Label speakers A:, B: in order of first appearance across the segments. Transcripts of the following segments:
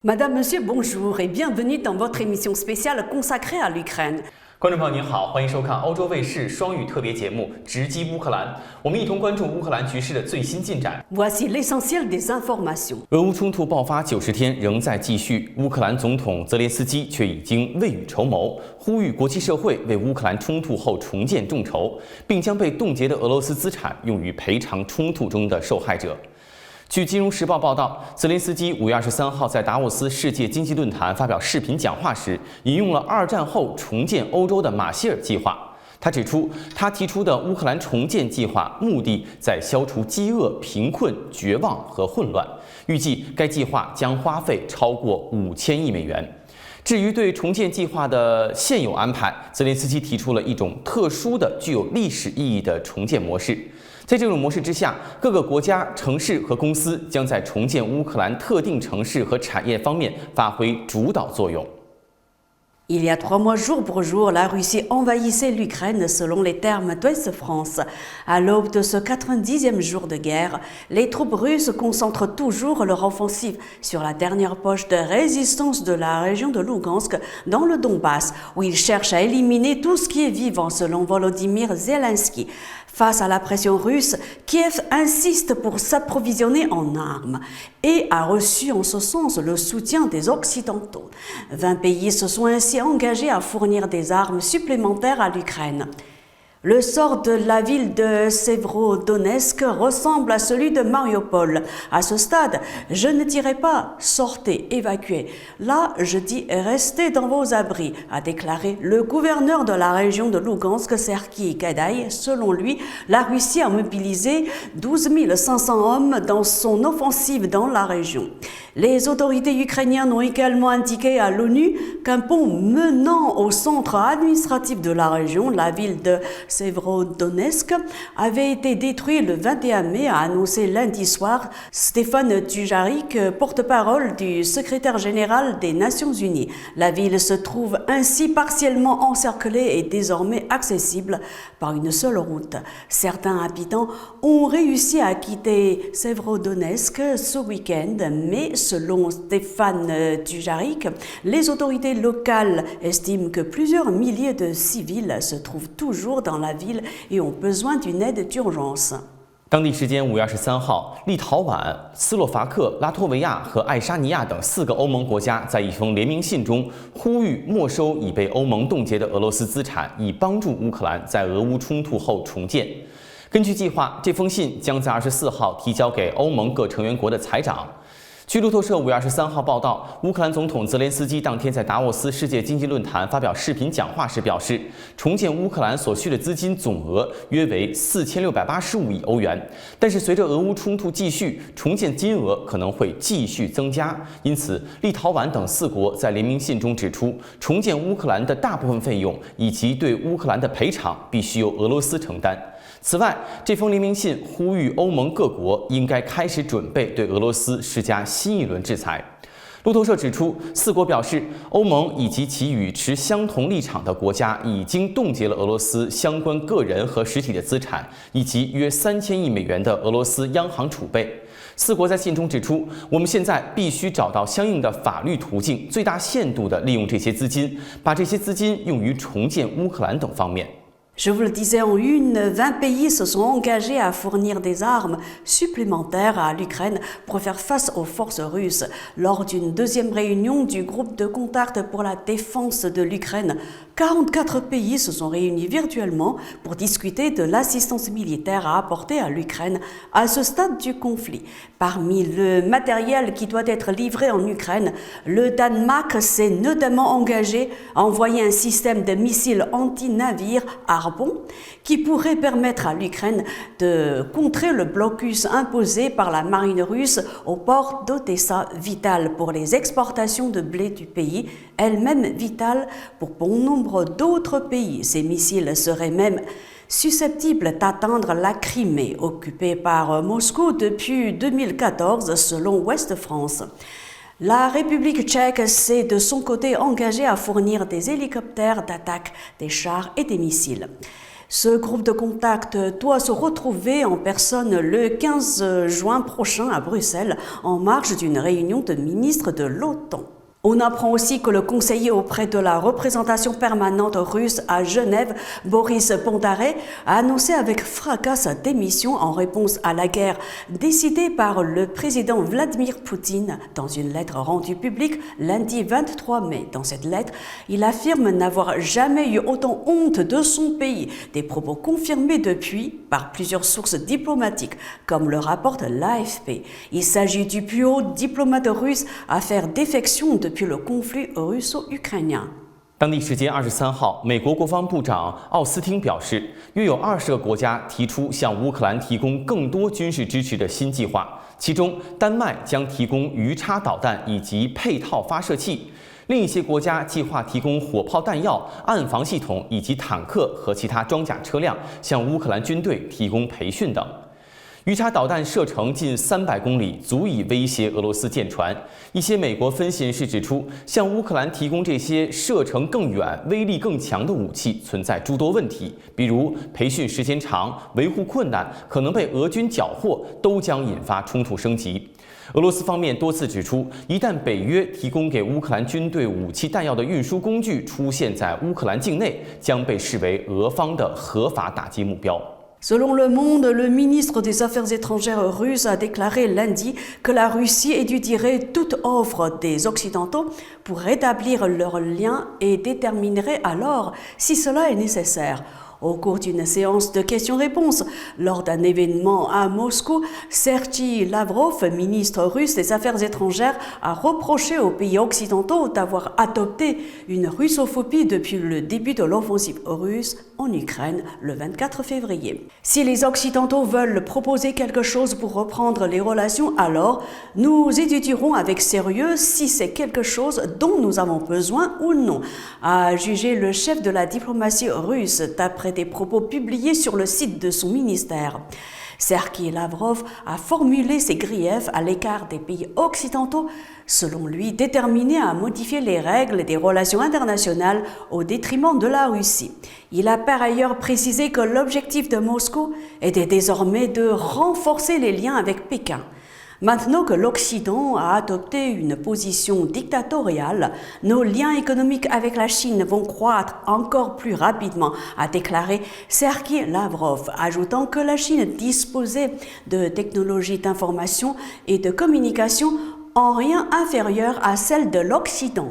A: Madame, Monsieur, bonjour et bienvenue dans votre émission spéciale consacrée à l'Ukraine.
B: 观众朋友您好，欢迎收看欧洲卫视双语特别节目《直击乌克兰》，我们一同关注乌克兰局势的最新进展。
A: Voici l'essentiel des informations.
B: 俄乌冲突爆发90天仍在继续，乌克兰总统泽连斯基却已经未雨绸缪，呼吁国际社会为乌克兰冲突后重建众筹，并将被冻结的俄罗斯资产用于赔偿冲突中的受害者。 据《金融时报》报道，泽连斯基5月23号在达沃斯世界经济论坛发表视频讲话时，引用了二战后重建欧洲的马歇尔计划。他指出，他提出的乌克兰重建计划目的在消除饥饿、贫困、绝望和混乱。预计该计划将花费超过5000亿美元。至于对重建计划的现有安排，泽连斯基提出了一种特殊的、具有历史意义的重建模式。 在这种模式之下，各个国家、城市和公司将在重建乌克兰特定城市和产业方面发挥主导作用。
A: Il y a 3 mois jour pour jour, la Russie envahissait l'Ukraine selon les termes d'Ouest France. À l'aube de ce 90e jour de guerre, les troupes russes concentrent toujours leur offensive sur la dernière poche de résistance de la région de Lugansk, dans le Donbass, où ils cherchent à éliminer tout ce qui est vivant selon Volodymyr Zelensky. Face à la pression russe, Kiev insiste pour s'approvisionner en armes et a reçu en ce sens le soutien des Occidentaux. 20 pays se sont ainsi engagés à fournir des armes supplémentaires à l'Ukraine. Le sort de la ville de Sévrodonetsk ressemble à celui de Mariupol. À ce stade, je ne dirais pas « sortez, évacuez ». Là, je dis « restez dans vos abris », a déclaré le gouverneur de la région de Lugansk, Serhiy Gaidai. Selon lui, la Russie a mobilisé 12 500 hommes dans son offensive dans la région. Les autorités ukrainiennes ont également indiqué à l'ONU qu'un pont menant au centre administratif de la région, la ville de Sévrodonetsk, avait été détruit le 21 mai, a annoncé lundi soir Stéphane Dujarric, porte-parole du secrétaire général des Nations Unies. La ville se trouve ainsi partiellement encerclée et désormais accessible par une seule route. Certains habitants ont réussi à quitter Sévrodonetsk ce week-end, mais selon Stéphane Dujarric, les autorités locales estiment que plusieurs milliers de civils se trouvent toujours dans la ville et ont besoin d'une aide d'urgence.
B: 当地时间5月23号，立陶宛、斯洛伐克、拉脱维亚和爱沙尼亚等4个欧盟国家在一封联名信中呼吁没收已被欧盟冻结的俄罗斯资产，以帮助乌克兰在俄乌冲突后重建。根据计划，这封信将在24号提交给欧盟各成员国的财长。 据路透社5月23号报道，乌克兰总统泽连斯基当天在达沃斯世界经济论坛发表视频讲话时表示，重建乌克兰所需的资金总额约为4685亿欧元。但是随着俄乌冲突继续，重建金额可能会继续增加。因此，立陶宛等4国在联名信中指出，重建乌克兰的大部分费用以及对乌克兰的赔偿必须由俄罗斯承担。 此外，这封联名信呼吁欧盟各国应该开始准备对俄罗斯施加新一轮制裁。路透社指出，4国表示，欧盟以及其与持相同立场的国家已经冻结了俄罗斯相关个人和实体的资产，以及约3000亿美元的俄罗斯央行储备。4国在信中指出，我们现在必须找到相应的法律途径，最大限度地利用这些资金，把这些资金用于重建乌克兰等方面。
A: Je vous le disais en une, 20 pays se sont engagés à fournir des armes supplémentaires à l'Ukraine pour faire face aux forces russes. Lors d'une deuxième réunion du groupe de contact pour la défense de l'Ukraine, 44 pays se sont réunis virtuellement pour discuter de l'assistance militaire à apporter à l'Ukraine à ce stade du conflit. Parmi le matériel qui doit être livré en Ukraine, le Danemark s'est notamment engagé à envoyer un système de missiles anti-navires Arbon qui pourrait permettre à l'Ukraine de contrer le blocus imposé par la marine russe au port d'Odessa, vital pour les exportations de blé du pays, elle-même vitale pour bon nombre d'autres pays. Ces missiles seraient même susceptibles d'atteindre la Crimée, occupée par Moscou depuis 2014 selon Ouest France. La République tchèque s'est de son côté engagée à fournir des hélicoptères d'attaque, des chars et des missiles. Ce groupe de contact doit se retrouver en personne le 15 juin prochain à Bruxelles, en marge d'une réunion de ministres de l'OTAN. On apprend aussi que le conseiller auprès de la représentation permanente russe à Genève, Boris Bondarev, a annoncé avec fracas sa démission en réponse à la guerre décidée par le président Vladimir Poutine dans une lettre rendue publique lundi 23 mai. Dans cette lettre, il affirme n'avoir jamais eu autant honte de son pays, des propos confirmés depuis par plusieurs sources diplomatiques, comme le rapporte l'AFP. Il s'agit du plus haut diplomate russe à faire défection depuis le conflit russo-ukrainien。
B: 当地时间23号，美国国防部长奥斯汀表示，约有20个国家提出向乌克兰提供更多军事支持的新计划，其中丹麦将提供鱼叉导弹以及配套发射器，另一些国家计划提供火炮弹药、岸防系统以及坦克和其他装甲车辆，向乌克兰军队提供培训等。鱼叉导弹射程近300公里，足以威胁俄罗斯舰船。一些美国分析人士指出，向乌克兰提供这些射程更远、威力更强的武器存在诸多问题，比如培训时间长、维护困难、可能被俄军缴获，都将引发冲突升级。俄罗斯方面多次指出，一旦北约提供给乌克兰军队武器弹药的运输工具出现在乌克兰境内，将被视为俄方的合法打击目标。
A: Selon Le Monde, le ministre des Affaires étrangères russe a déclaré lundi que la Russie étudierait toute offre des Occidentaux pour rétablir leurs liens et déterminerait alors si cela est nécessaire. Au cours d'une séance de questions-réponses, lors d'un événement à Moscou, Sergei Lavrov, ministre russe des Affaires étrangères, a reproché aux pays occidentaux d'avoir adopté une russophobie depuis le début de l'offensive russe en Ukraine le 24 février. Si les Occidentaux veulent proposer quelque chose pour reprendre les relations, alors nous étudierons avec sérieux si c'est quelque chose dont nous avons besoin ou non, a jugé le chef de la diplomatie russe d'après des propos publiés sur le site de son ministère. Sergei Lavrov a formulé ses griefs à l'égard des pays occidentaux, selon lui déterminés à modifier les règles des relations internationales au détriment de la Russie. Il a par ailleurs précisé que l'objectif de Moscou était désormais de renforcer les liens avec Pékin. Maintenant que l'Occident a adopté une position dictatoriale, nos liens économiques avec la Chine vont croître encore plus rapidement, a déclaré Sergei Lavrov, ajoutant que la Chine disposait de technologies d'information et de communication en rien inférieures à celles de l'Occident.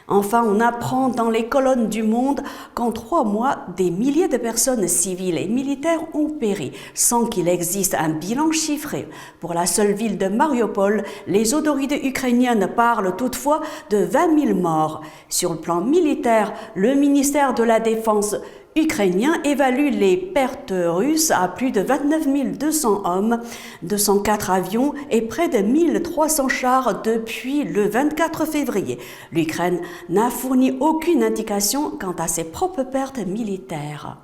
A: Enfin, on apprend dans les colonnes du Monde qu'en 3 mois, des milliers de personnes civiles et militaires ont péri, sans qu'il existe un bilan chiffré. Pour la seule ville de Mariupol, les autorités ukrainiennes parlent toutefois de 20 000 morts. Sur le plan militaire, le ministère de la Défense ukrainien évalue les pertes russes à plus de 29 200 hommes, 204 avions et près de 1300 chars depuis le 24 février. L'Ukraine n'a fourni aucune indication quant à ses propres pertes militaires.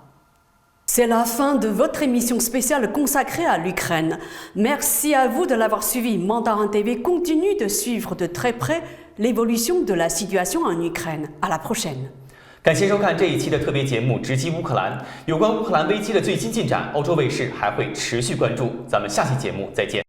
A: C'est la fin de votre émission spéciale consacrée à l'Ukraine. Merci à vous de l'avoir suivi. Mandarin TV continue de suivre de très près l'évolution de la situation en Ukraine. À la prochaine.
B: 感谢收看这一期的特别节目《直击乌克兰》。有关乌克兰危机的最新进展，欧洲卫视还会持续关注。咱们下期节目再见。